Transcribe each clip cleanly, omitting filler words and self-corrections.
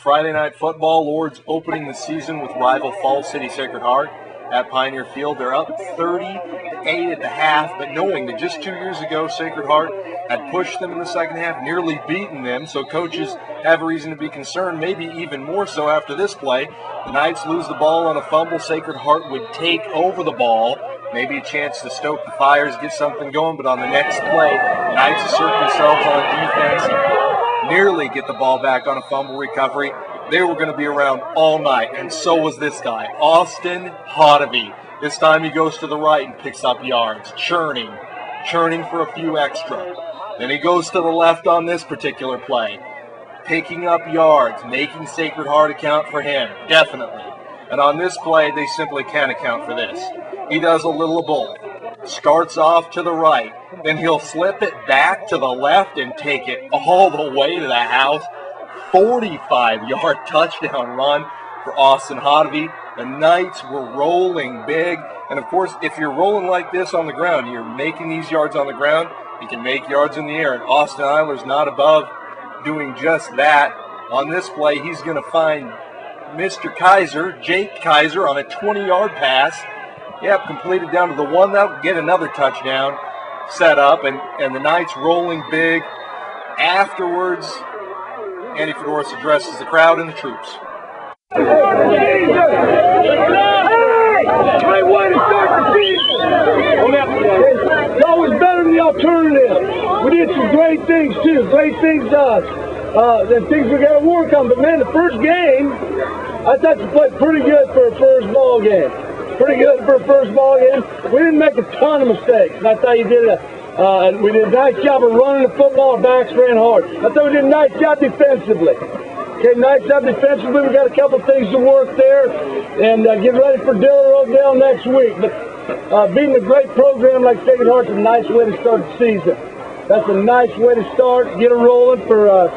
Friday night football. Lourdes opening the season with rival Falls City Sacred Heart at Pioneer Field. They're up 30-8 at the half, but knowing that just 2 years ago Sacred Heart had pushed them in the second half, nearly beaten them, so coaches have reason to be concerned, maybe even more so after this play. The Knights lose the ball on a fumble. Sacred Heart would take over the ball, maybe a chance to stoke the fires, get something going, but on the next play, the Knights assert themselves on defense, nearly get the ball back on a fumble recovery. They were going to be around all night, and so was this guy, Austin Hotovy. This time he goes to the right and picks up yards, churning for a few extra. Then he goes to the left on this particular play, picking up yards, making Sacred Heart account for him, definitely. And on this play, they simply can't account for this. He does a little of both. Starts off to the right, then he'll slip it back to the left and take it all the way to the house. 45-yard touchdown run for Austin Hotovy. The Knights were rolling big. And, of course, if you're rolling like this on the ground, you're making these yards on the ground, you can make yards in the air. And Austin Eiler's not above doing just that. On this play, he's going to find Mr. Kaiser, Jake Kaiser, on a 20-yard pass. Yep, completed down to the one. That'll get another touchdown set up. And the Knights rolling big. Afterwards, Andy Fedoris addresses the crowd and the troops. Great way to start the season. It's always better than the alternative. We did some great things too. Great things the things we got to work on. But man, the first game, I thought you played pretty good for a first ball game. Pretty good for a first ball game. We didn't make a ton of mistakes. And I thought you did we did a nice job of running the football. Our backs ran hard. I thought we did a nice job defensively. Okay, nice job defensively. We got a couple things to work there, and get ready for Dillon Rodale next week. But beating a great program like Sacred Heart's a nice way to start the season. That's a nice way to start. Get it rolling for a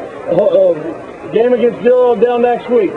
game against Dillon Rodale next week.